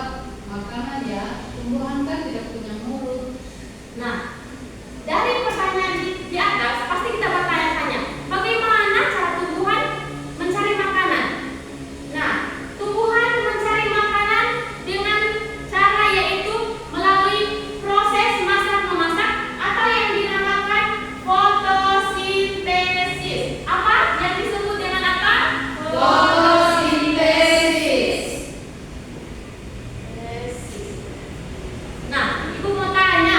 membuat makanan ya. Tumbuhan kan tidak punya mulut. Nah, dari pertanyaan di atas pasti kita bertanya-tanya, bagaimana cara tumbuhan mencari makanan? Nah, tumbuhan mencari makanan dengan cara yaitu melalui proses masak-memasak atau yang dinamakan fotosintesis. Apa yang disebut dengan apa? Fotosintesis. Nah, Ibu mau tanya,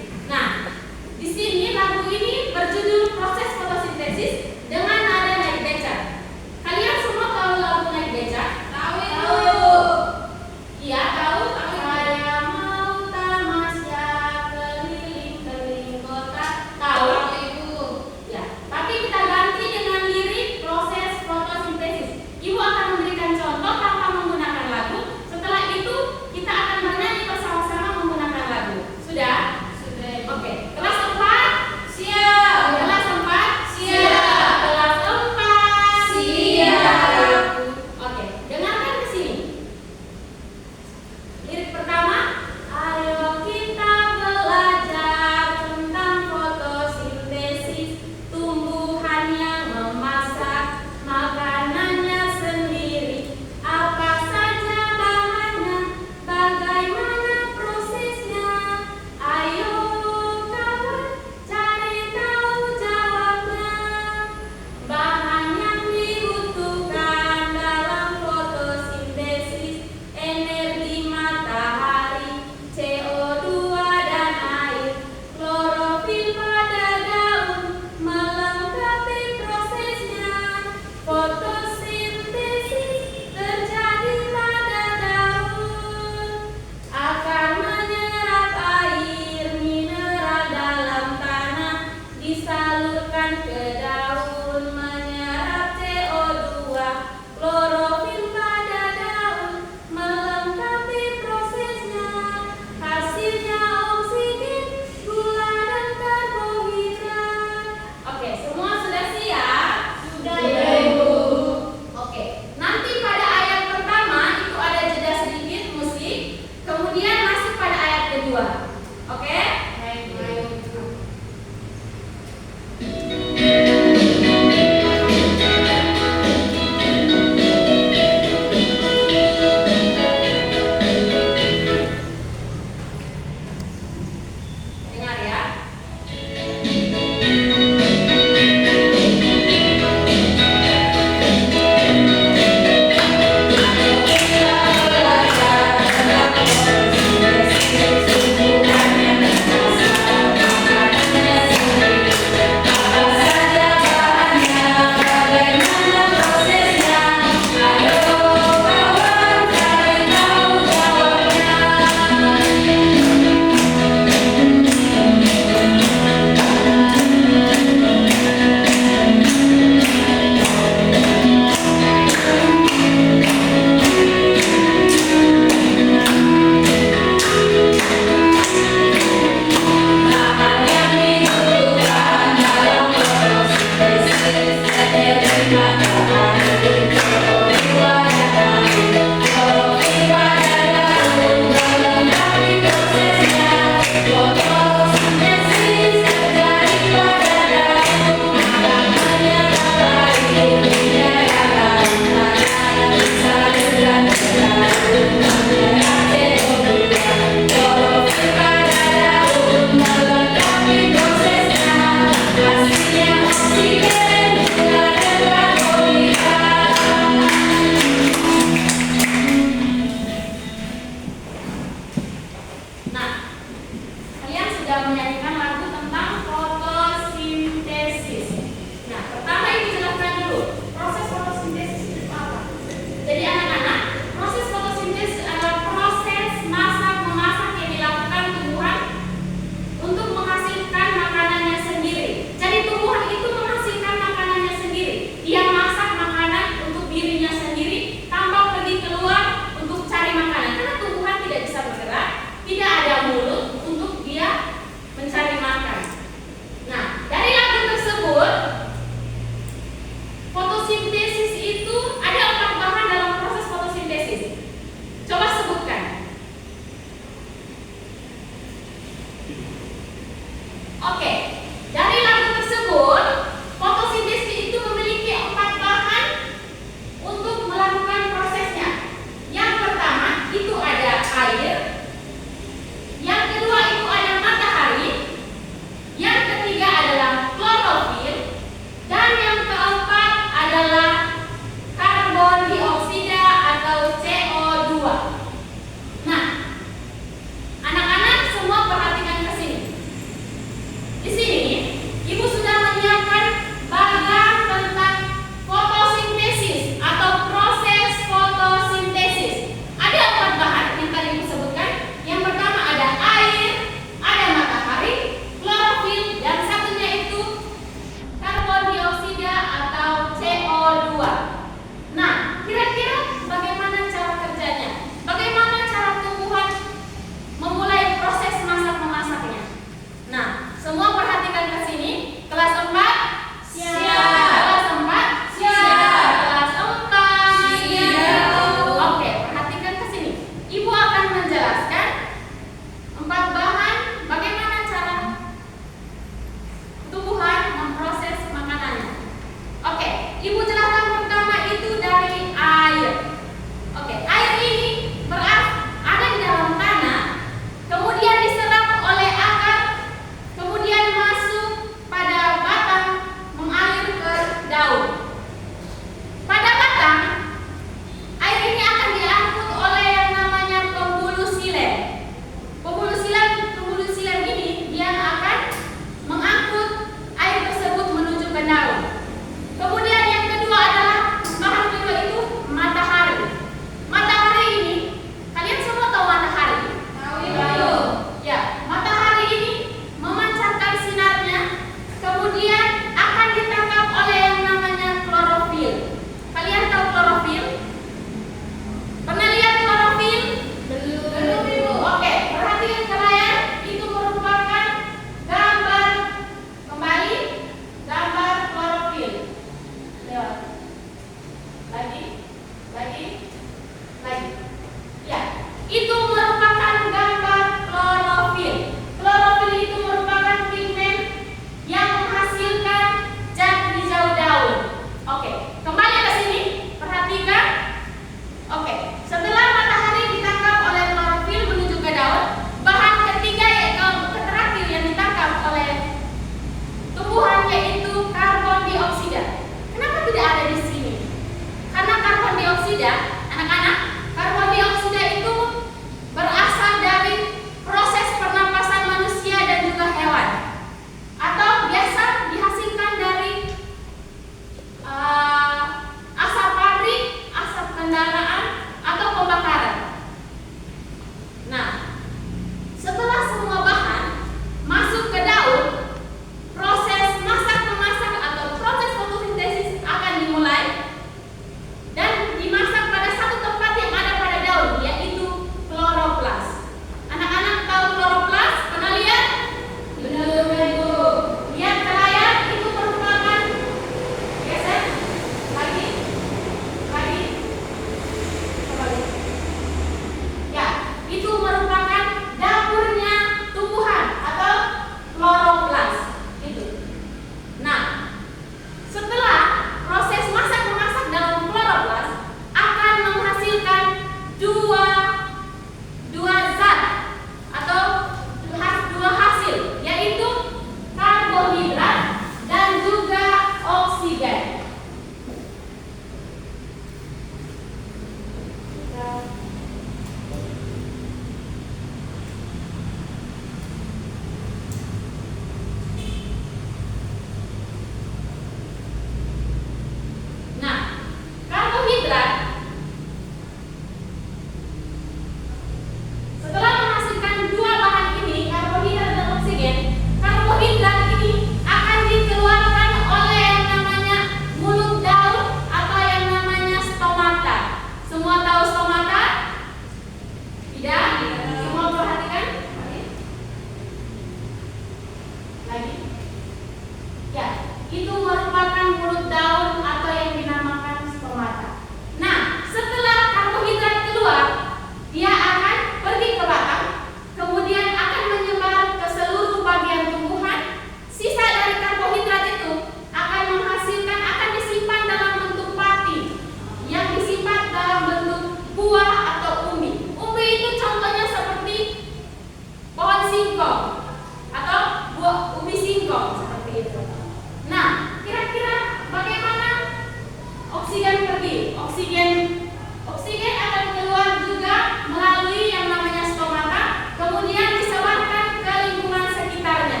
berhenti. Oksigen akan keluar juga melalui yang namanya stomata, kemudian disebarkan ke lingkungan sekitarnya.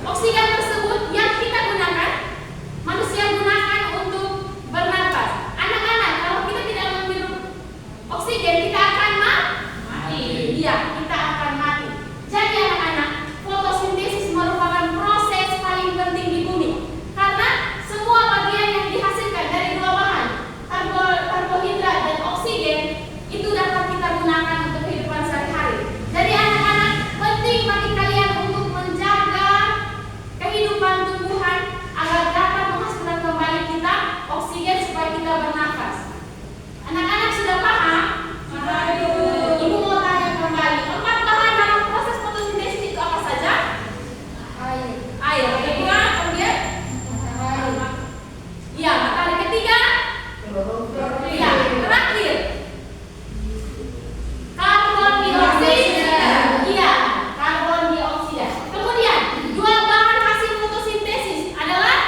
Oksigen tersebut yang kita gunakan, manusia gunakan untuk bernapas. Anak-anak, kalau kita tidak menghirup oksigen, kita akan mati. Iya, kita akan mati. Jadi anak-anak, fotosintesis merupakan proses paling penting di bumi, karena semua bagian yang dihasilkan dari dua bahan, karbohidrat dan oksigen, itu dapat kita gunakan untuk kehidupan sehari-hari. Jadi anak-anak, penting bagi kalian untuk menjaga kehidupan tumbuhan agar dapat menghasilkan kembali kita oksigen supaya kita bernafas. Anak-anak sudah paham? Ibu mau tanya kembali, 4 bahan dalam proses fotosintesis itu apa saja? Air. Kedua, kemudian? Iya, matahari. Ketiga? Iya, terakhir. Karbon dioksida. Iya, karbon dioksida. Kemudian, 2 bahan hasil fotosintesis adalah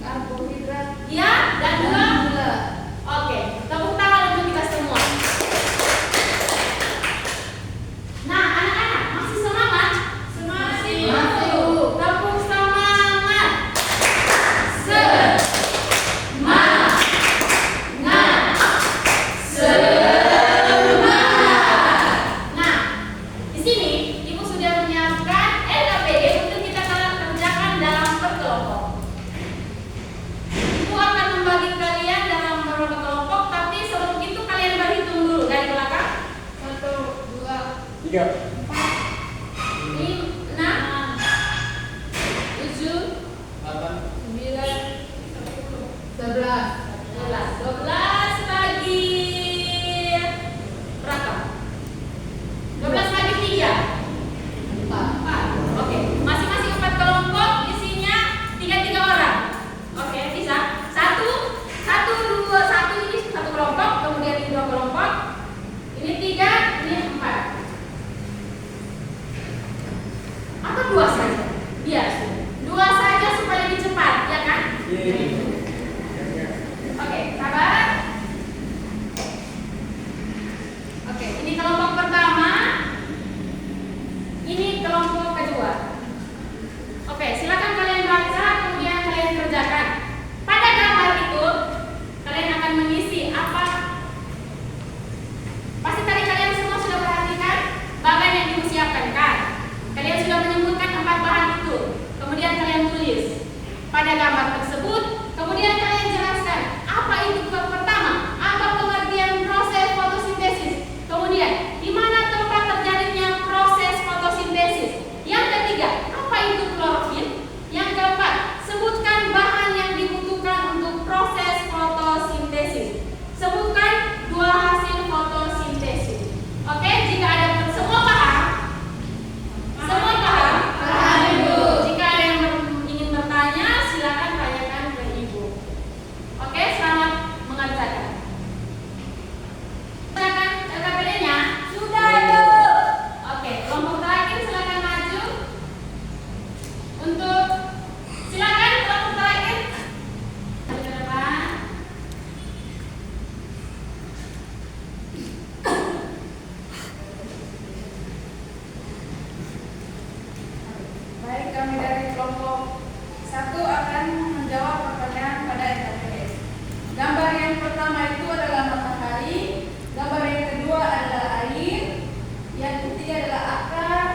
Karbohidrat. iya dan juga Gula. oke, tepuk tangan untuk kita semua. Nah, anak-anak masih semangat? Masih. Tepuk semangat. Semangat. Nah, di sini Ibu sudah menyiapkan LKPD untuk kita kerjakan dalam berkelompok. Ibu akan membagi kalian dalam beberapa kelompok, tapi sebelum itu kalian berhitung dulu dari belakang. 1, 2, 3, 6, 7, 8, 9, 11. 12 bagi berapa? 12 bagi 3. 4. Oke, masing-masing 4 kelompok, isinya 3 orang. Oke, bisa. 1, 2, 1 ini 1 kelompok, kemudian ini 2 kelompok. Ini 3, ini 4. Atau 2 saja? Biar 2 saja supaya lebih cepat, ya kan? Oke, sabar. Oke, ini kelompok pertama. Ini kelompok kedua. Oke, silakan kalian baca, kemudian kalian kerjakan. Pada gambar itu, kalian akan mengisi apa? Pasti tadi kalian semua sudah perhatikan bahan yang dipersiapkan, kan? Kalian sudah menyebutkan 4 bahan itu. Kemudian kalian tulis pada gambar tersebut. Kemudian kalian jelaskan apa itu pertama, apa pengertian proses fotosintesis. Kemudian di mana tempat terjadinya proses fotosintesis. Yang ketiga, apa itu klorofil. Yang keempat, sebutkan bahan yang dibutuhkan untuk proses fotosintesis. Sebutkan 2 hasil fotosintesis. Oke, jika ada semua paham? Semua paham? Paham, Ibu. Jika ada yang ingin bertanya, silakan tanyakan ke Ibu. Oke, selamat mengerjakan. Silakan LKPD-nya. Sudah, Ibu. Oke, kelompok terakhir silakan maju. Untuk silakan kelompok terakhir. Maju ke depan. Baik, kami dari kelompok 1 akan menjawab pertanyaan pada LKPD. Gambar yang pertama itu adalah matahari, gambar yang kedua adalah air, yang ketiga adalah akar,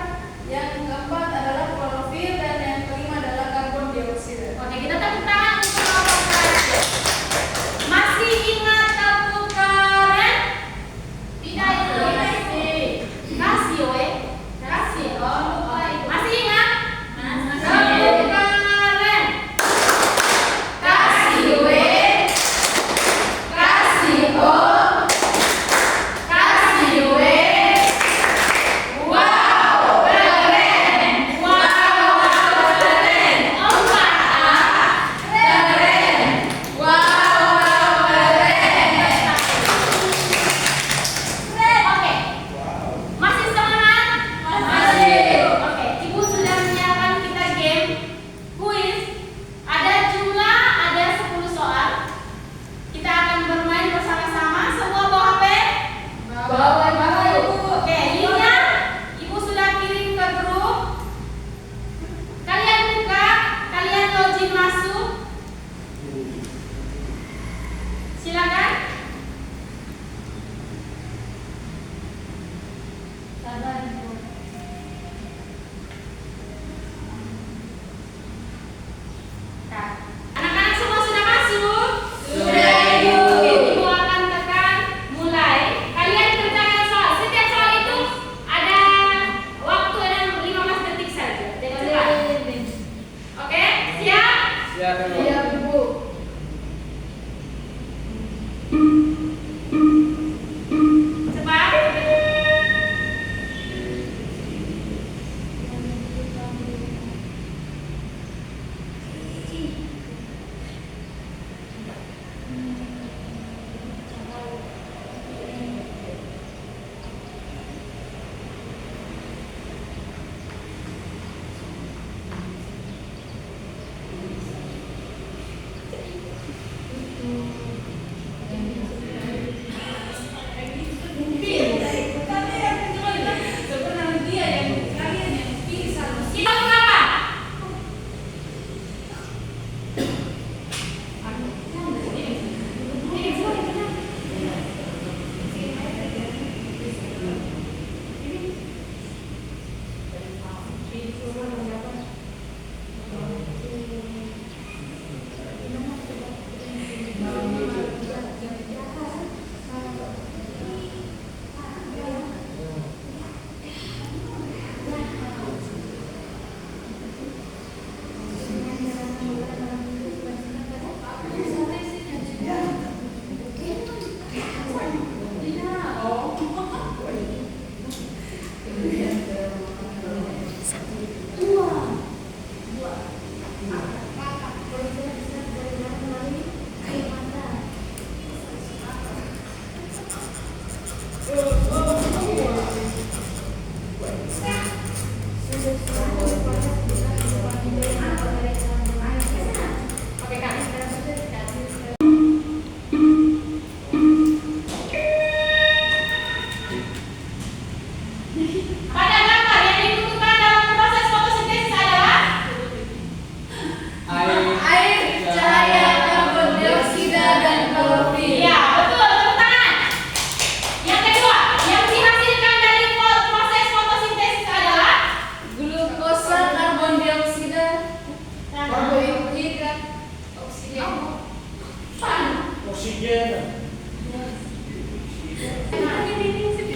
yang keempat adalah klorofil, dan yang kelima adalah karbon dioksida. Oke, kita tepuk tangan untuk kelompok terakhir. Masih ingat tepuk keren? Tidak itu. Kasih, we. Kasih. Oh, masih ingat? Tepuk keren.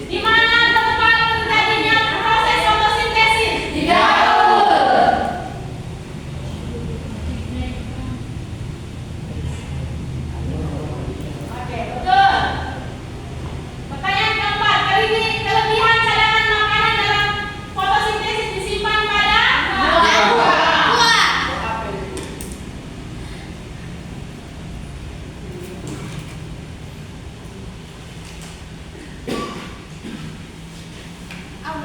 Di mana tempat terjadinya proses fotosintesis? Di daun. Oke, betul. Pertanyaan keempat, kelebihan cadangan makanan dalam fotosintesis disimpan pada Buah. Au.